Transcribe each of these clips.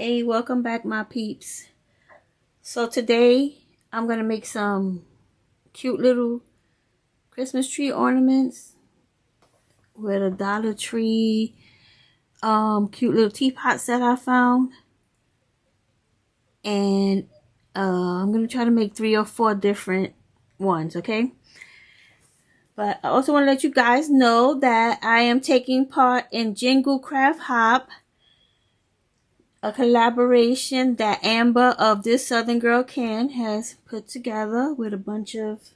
Hey, welcome back, my peeps. So today I'm gonna make some cute little Christmas tree ornaments with a Dollar Tree cute little teapots that I found, and I'm gonna try to make 3 or 4 different ones, okay? But I also want to let you guys know that I am taking part in Jingle Craft Hop, a collaboration that Amber of This Southern Girl Can has put together with a bunch of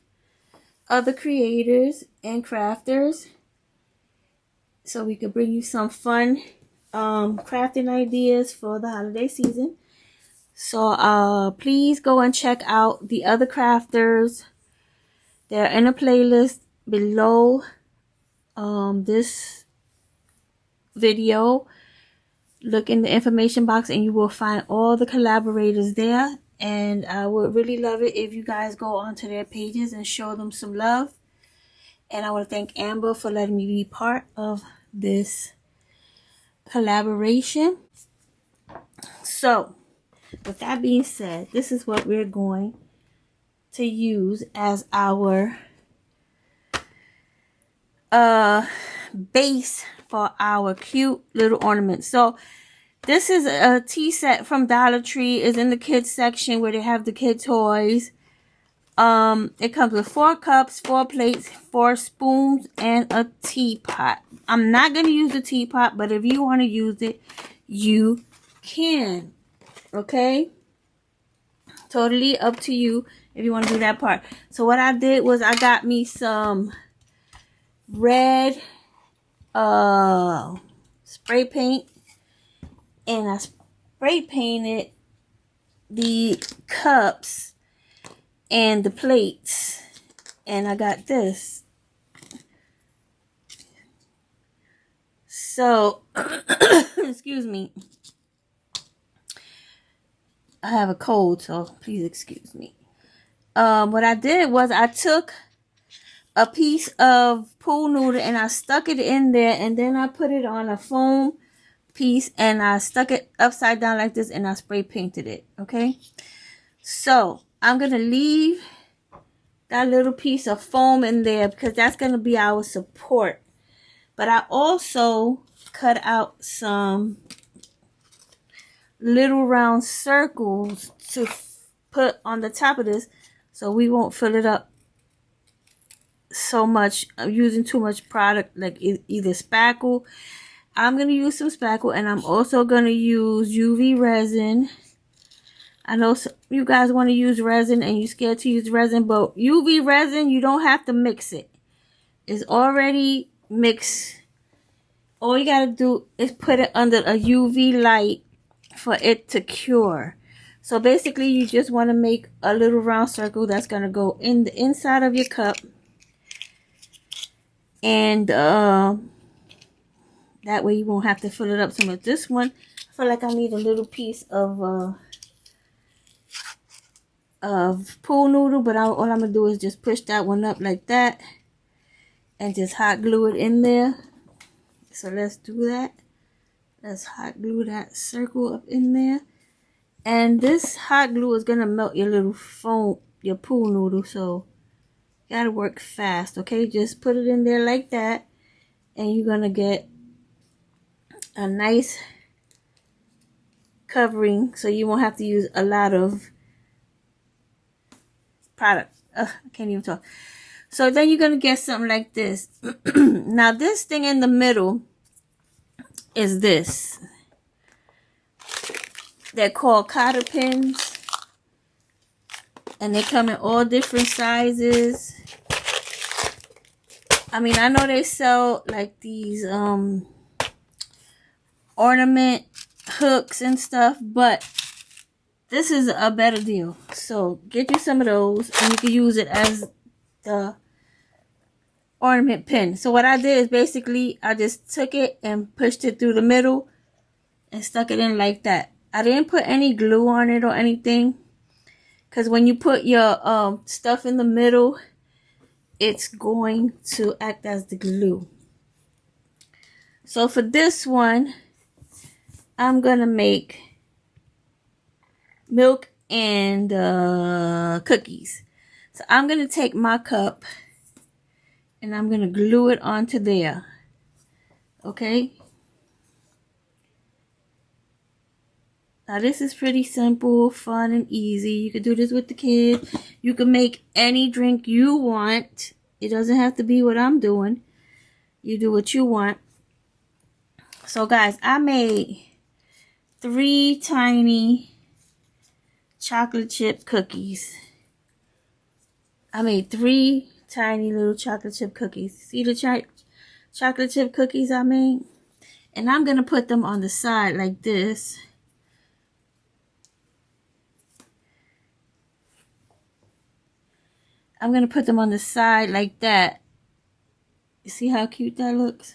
other creators and crafters, so we could bring you some fun crafting ideas for the holiday season. So please go and check out the other crafters. They're in a playlist below this video. Look in the information box and you will find all the collaborators there, and I would really love it if you guys go onto their pages and show them some love. And I want to thank Amber for letting me be part of this collaboration. So with that being said, this is what we're going to use as our base for our cute little ornaments. So this is a tea set from Dollar Tree. It's in the kids section where they have the kid toys. It comes with 4 cups, 4 plates, 4 spoons, and a teapot. I'm not going to use the teapot, but if you want to use it, you can. Okay? Totally up to you if you want to do that part. So what I did was I got me some red spray paint, and I spray painted the cups and the plates, and I got this. So excuse me, I have a cold, so please excuse me. What I did was I took a piece of pool noodle and I stuck it in there, and then I put it on a foam piece and I stuck it upside down like this, and I spray painted it. Okay, so I'm gonna leave that little piece of foam in there because that's gonna be our support. But I also cut out some little round circles to put on the top of this, so we won't fill it up so much using too much product, like either spackle. I'm gonna use some spackle, and I'm also gonna use UV resin. I know you guys want to use resin and you're scared to use resin, but UV resin, you don't have to mix it. It's already mixed. All you gotta do is put it under a UV light for it to cure. So basically you just want to make a little round circle that's gonna go in the inside of your cup, and that way you won't have to fill it up so much. This one, I feel like I need a little piece of pool noodle, but all I'm gonna do is just push that one up like that and just hot glue it in there. So let's do that. Let's hot glue that circle up in there, and this hot glue is gonna melt your little foam, your pool noodle, so you gotta work fast. Okay, just put it in there like that, and you're gonna get a nice covering, so you won't have to use a lot of product. I can't even talk. So then you're gonna get something like this. Now this thing in the middle is this. They're called cotter pins, and they come in all different sizes. I mean, I know they sell like these ornament hooks and stuff, but this is a better deal. So get you some of those, and you can use it as the ornament pin. So what I did is basically I just took it and pushed it through the middle and stuck it in like that. I didn't put any glue on it or anything, because when you put your stuff in the middle, it's going to act as the glue. So for this one, I'm gonna make milk and cookies. So I'm going to take my cup and I'm going to glue it onto there. Okay. Now this is pretty simple, fun, and easy. You can do this with the kids. You can make any drink you want. It doesn't have to be what I'm doing. You do what you want. So guys, I made 3 tiny chocolate chip cookies. I made 3 tiny little chocolate chip cookies. See the chocolate chip cookies I made? And I'm going to put them on the side like this. I'm going to put them on the side like that. You see how cute that looks?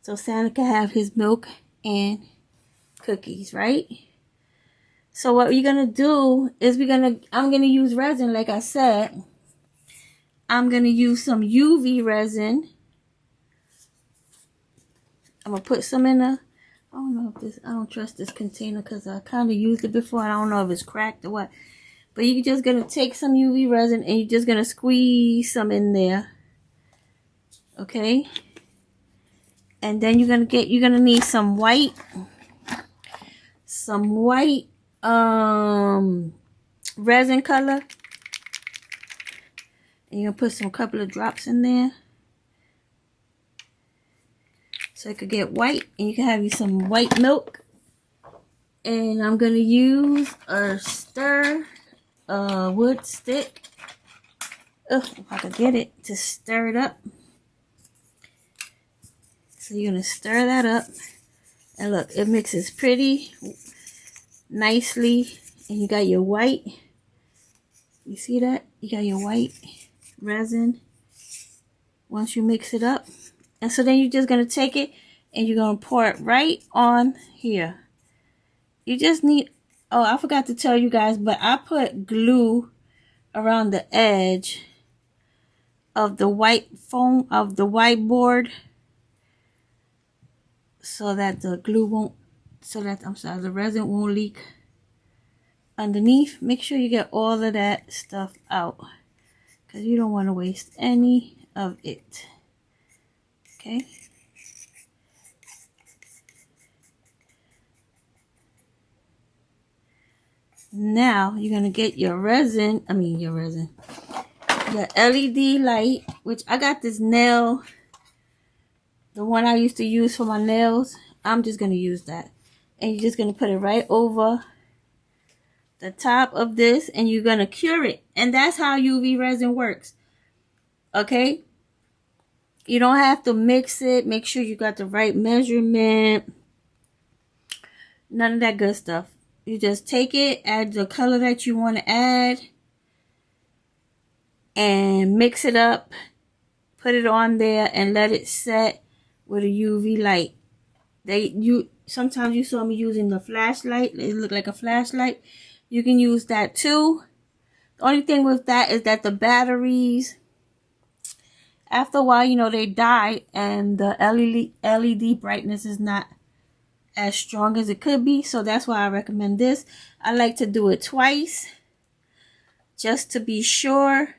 So Santa can have his milk and cookies, right? So what we're going to do is I'm going to use resin like I said. I'm going to use some UV resin. I'm going to put some in I don't know if this, I don't trust this container because I kind of used it before. I don't know if it's cracked or what. But you're just going to take some UV resin and you're just going to squeeze some in there. Okay. And then you're going to need some white resin color. And you're going to put some couple of drops in there. So it could get white. And you can have you some white milk. And I'm going to use a wood stick. Ugh, if I could get it to stir it up. So you're going to stir that up. And look, it mixes pretty nicely. And you got your white. You see that? You got your white resin. Once you mix it up. And so then you're just going to take it and you're going to pour it right on here. You just need, oh, I forgot to tell you guys, but I put glue around the edge of the white foam of the whiteboard so that the the resin won't leak underneath. Make sure you get all of that stuff out because you don't want to waste any of it. Okay. Now you're going to get your LED light, which I got this nail, the one I used to use for my nails. I'm just going to use that. And you're just going to put it right over the top of this and you're going to cure it. And that's how UV resin works. Okay? You don't have to mix it. Make sure you got the right measurement. None of that good stuff. You just take it, add the color that you want to add, and mix it up. Put it on there and let it set with a UV light. Sometimes you saw me using the flashlight. It looked like a flashlight. You can use that too. The only thing with that is that the batteries, after a while, they die and the LED brightness is not as strong as it could be. So that's why I recommend this. I like to do it twice just to be sure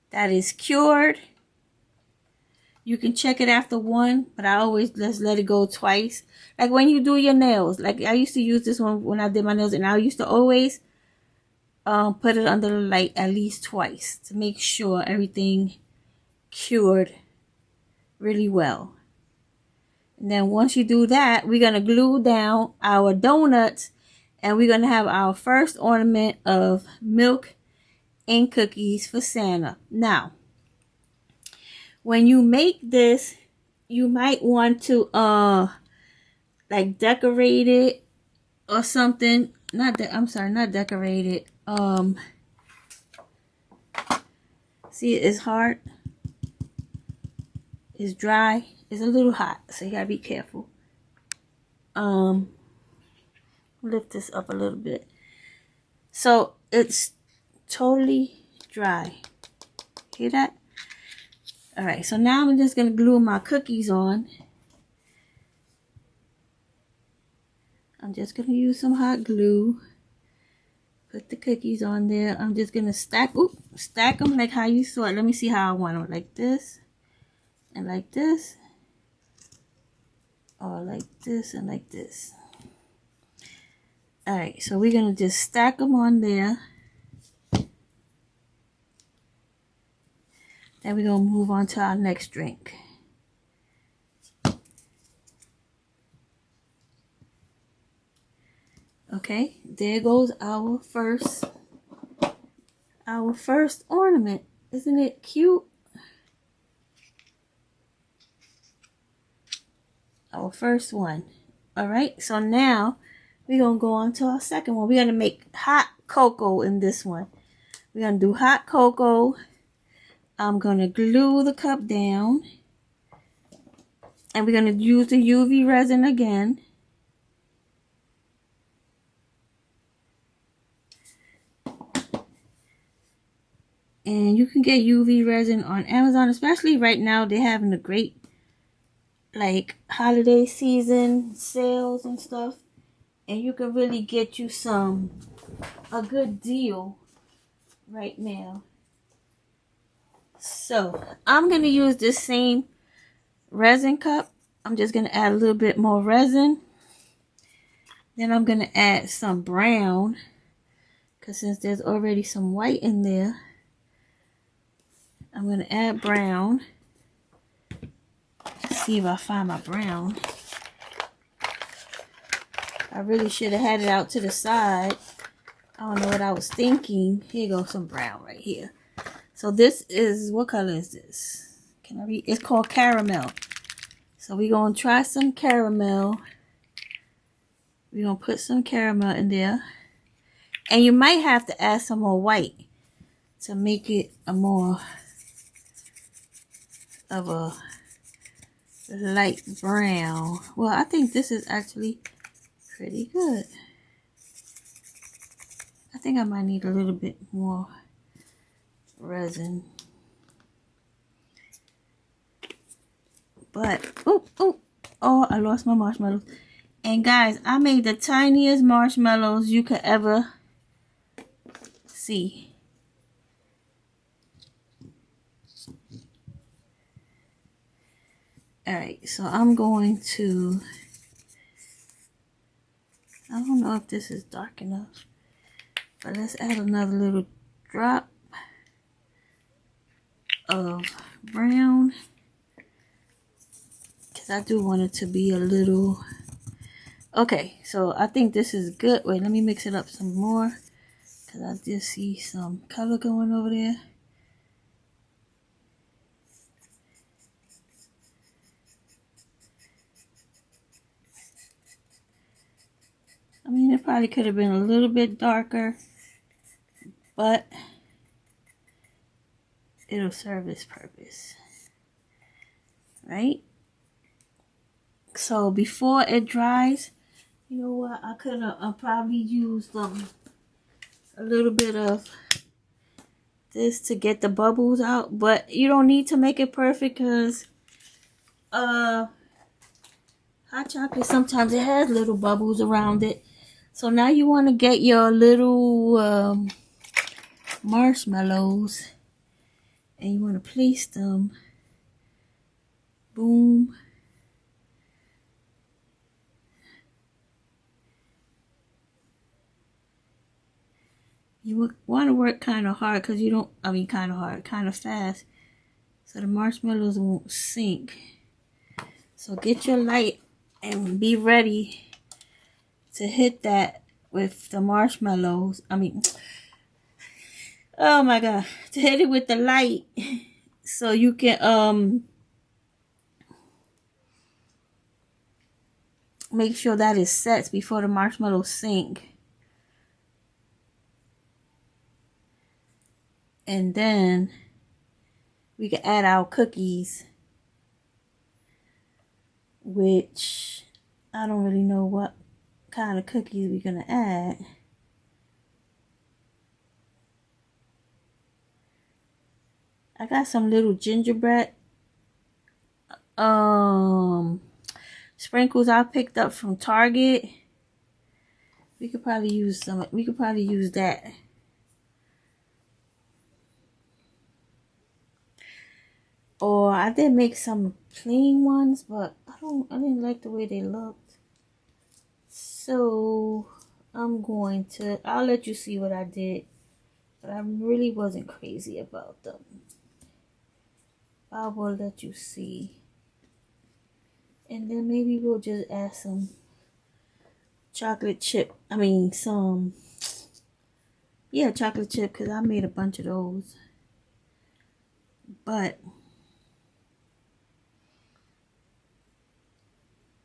that it's cured. You can check it after one, but I always just let it go twice. Like when you do your nails, like I used to use this one when I did my nails, and I used to always put it under the light at least twice to make sure everything cured really well. And then once you do that, we're going to glue down our donuts and we're going to have our first ornament of milk and cookies for Santa. Now, when you make this, you might want to like decorate it or something. Not decorate it. See, it's hard. It's dry. It's a little hot, so you gotta be careful. Lift this up a little bit. So it's totally dry. Hear that? Alright, so now I'm just gonna glue my cookies on. I'm just going to use some hot glue. Put the cookies on there. I'm just going to stack them like how you saw it. Let me see how I want them. Like this and like this. Or like this and like this. Alright, so we're going to just stack them on there. Then we're going to move on to our next drink. Okay, there goes our first ornament. Isn't it cute? Our first one. Alright, so now we're going to go on to our second one. We're going to make hot cocoa in this one. We're going to do hot cocoa. I'm going to glue the cup down. And we're going to use the UV resin again. And you can get UV resin on Amazon, especially right now. They're having a great, like, holiday season sales and stuff. And you can really get you a good deal right now. So, I'm going to use this same resin cup. I'm just going to add a little bit more resin. Then I'm going to add some brown. Because since there's already some white in there, I'm going to add brown. Let's see if I find my brown. I really should have had it out to the side. I don't know what I was thinking. Here goes some brown right here. So this is, what color is this? Can I read? It's called caramel. So we're going to try some caramel. We're going to put some caramel in there. And you might have to add some more white to make it a more of a light brown. Well, I think this is actually pretty good. I think I might need a little bit more resin. But, oh, I lost my marshmallows. And guys, I made the tiniest marshmallows you could ever see. Alright, so I'm going to, I don't know if this is dark enough, but let's add another little drop of brown, because I do want it to be a little, okay, so I think this is good. Wait, let me mix it up some more, because I just see some color going over there. I mean, it probably could have been a little bit darker, but it'll serve its purpose, right? So before it dries, you know what? I could have probably used a little bit of this to get the bubbles out, but you don't need to make it perfect because hot chocolate sometimes it has little bubbles around it. So now you want to get your little marshmallows and you want to place them, boom, you want to work kind of hard because you don't, I mean kind of hard, kind of fast, so the marshmallows won't sink. So get your light and be ready to hit that with the marshmallows. I mean, oh my god, to hit it with the light so you can make sure that it sets before the marshmallows sink. And then we can add our cookies, which I don't really know what kind of cookies we're gonna add. I got some little gingerbread sprinkles I picked up from Target. We could probably use some. We could probably use that. Or I did make some plain ones, but I didn't like the way they looked. So I'll let you see what I did. But I really wasn't crazy about them. I will let you see. And then maybe we'll just add some chocolate chip. Chocolate chip, because I made a bunch of those. But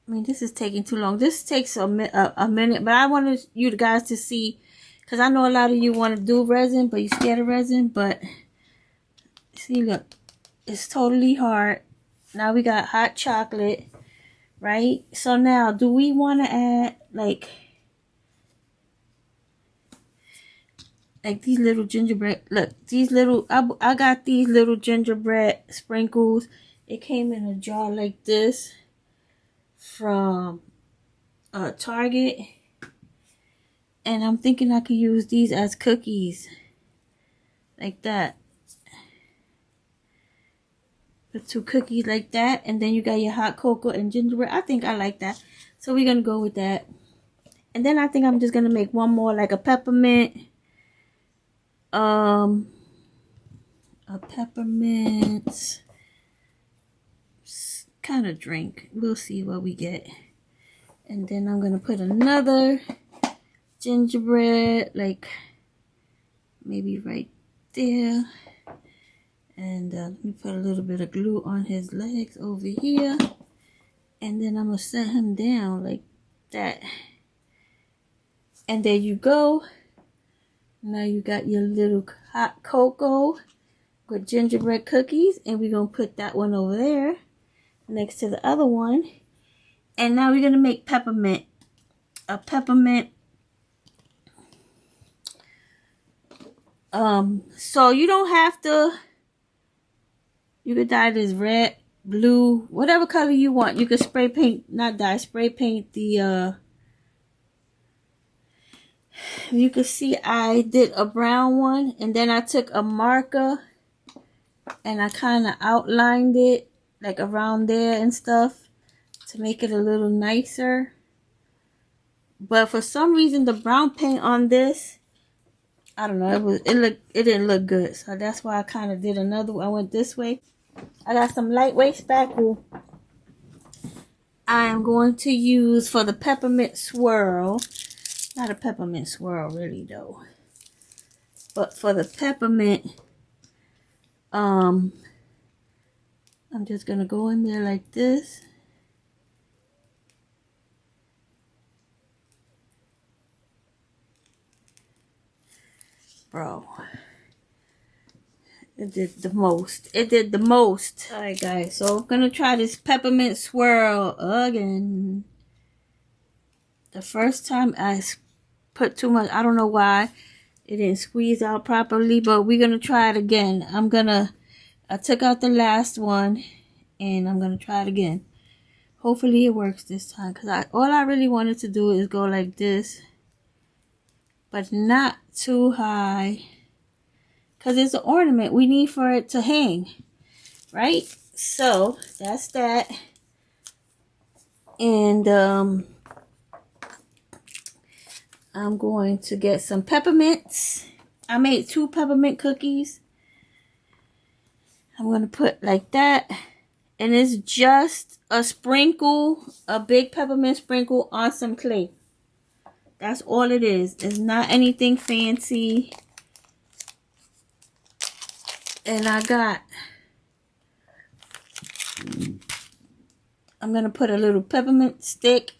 this is taking too long. This takes a minute, but I wanted you guys to see, because I know a lot of you want to do resin, but you're scared of resin. But see, look, it's totally hard. Now we got hot chocolate, right? So now, do we want to add like these little gingerbread? Look, these little, I got these little gingerbread sprinkles. It came in a jar like this from Target, and I'm thinking I could use these as cookies, like that. Put 2 cookies like that, and then you got your hot cocoa and gingerbread. I think I like that, so we're gonna go with that. And then I think I'm just gonna make one more, like a peppermint, kind of drink. We'll see what we get. And then I'm gonna put another gingerbread, like maybe right there. And let me put a little bit of glue on his legs over here. And then I'm gonna set him down like that. And there you go. Now you got your little hot cocoa with gingerbread cookies. And we're gonna put that one over there next to the other one. And now we're gonna make peppermint. A peppermint. So you don't have to. You could dye this red, blue, whatever color you want. You could spray paint, spray paint the. You could see I did a brown one, and then I took a marker and I kind of outlined it like around there and stuff to make it a little nicer. But for some reason, the brown paint on this, I don't know, it didn't look good. So that's why I kind of did another one. I went this way. I got some lightweight spackle I am going to use for the peppermint swirl. Not a peppermint swirl really though. But for the peppermint, I'm just going to go in there like this. Bro. It did the most. It did the most. Alright guys, so I'm gonna try this peppermint swirl again. The first time I put too much, I don't know why. It didn't squeeze out properly, but we're gonna try it again. I took out the last one and I'm gonna try it again. Hopefully it works this time, because all I really wanted to do is go like this, but not too high. Because it's an ornament. We need for it to hang. Right? So, that's that. And, I'm going to get some peppermints. I made 2 peppermint cookies. I'm going to put like that. And it's just a sprinkle, a big peppermint sprinkle on some clay. That's all it is. It's not anything fancy. And I'm going to put a little peppermint stick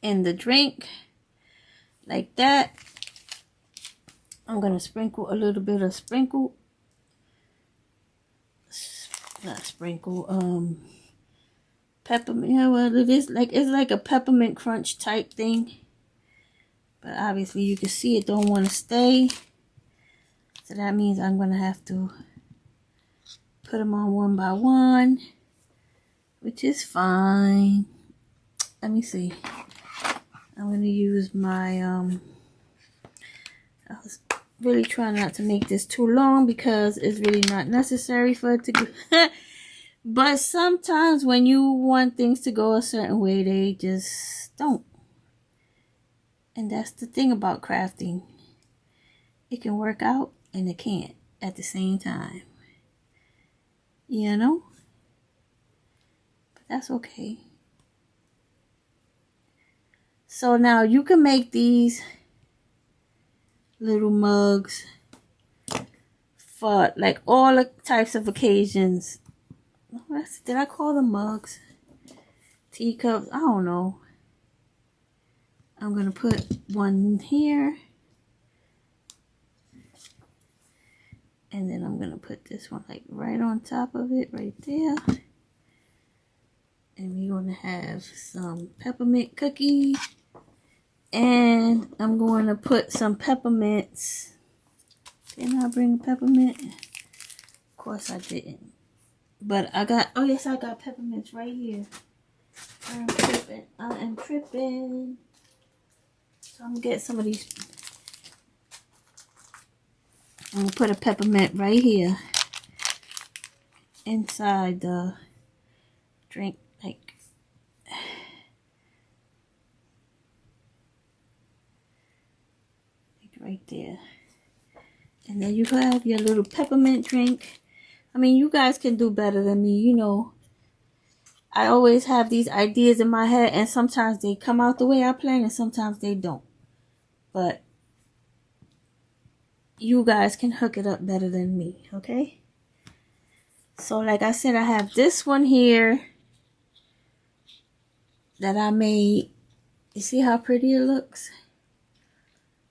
in the drink. Like that. I'm going to sprinkle a little bit of peppermint. Yeah, well, it's like a peppermint crunch type thing. But obviously you can see it don't want to stay. So that means I'm going to have to put them on one by one, which is fine. Let me see. I'm going to use my, I was really trying not to make this too long because it's really not necessary for it to go. But sometimes when you want things to go a certain way, they just don't. And that's the thing about crafting. It can work out and it can't at the same time. You know? But that's okay. So now you can make these little mugs for like all the types of occasions. Did I call them mugs? Teacups? I don't know. I'm going to put one here. And then I'm going to put this one like right on top of it, right there. And we're going to have some peppermint cookies. And I'm going to put some peppermints. Didn't I bring a peppermint? Of course I didn't. But I got, oh yes, I got peppermints right here. I'm tripping. I am tripping. So I'm going to get some of these. I'm going to put a peppermint right here inside the drink, like right there. And then you have your little peppermint drink. I mean, you guys can do better than me, you know. I always have these ideas in my head, and sometimes they come out the way I plan, and sometimes they don't. But you guys can hook it up better than me, okay? So like I said, I have this one here that I made. You see how pretty it looks?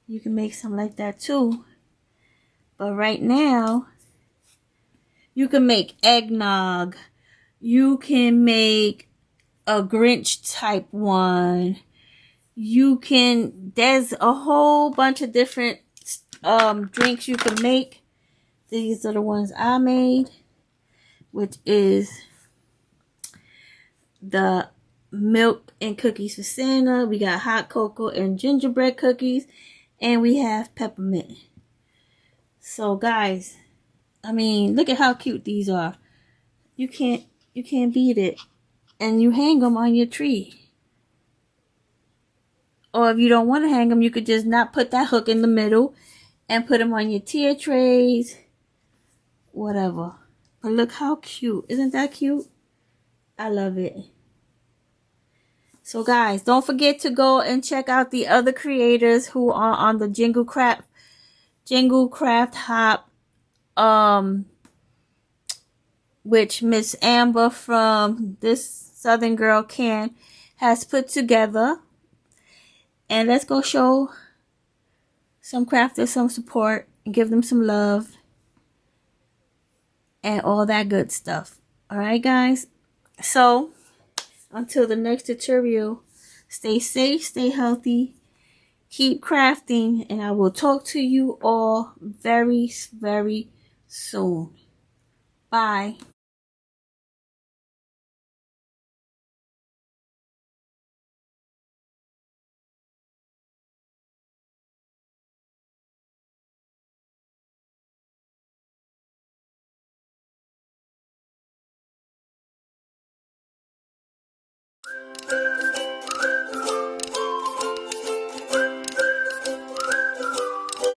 You can make some like that too. But right now, you can make eggnog. You can make a Grinch type one. You can, there's a whole bunch of different drinks you can make. These are the ones I made, which is the milk and cookies for Santa. We got hot cocoa and gingerbread cookies, and we have peppermint. So guys, I mean, look at how cute these are. You can't beat it. And you hang them on your tree. Or if you don't want to hang them, you could just not put that hook in the middle and put them on your tier trays. Whatever. But look how cute. Isn't that cute? I love it. So guys, don't forget to go and check out the other creators who are on the Jingle Craft Hop, which Miss Amber from This Southern Girl Can has put together. And let's go show some crafters some support and give them some love and all that good stuff. Alright guys, so until the next tutorial, stay safe, stay healthy, keep crafting, and I will talk to you all very, very soon. Bye.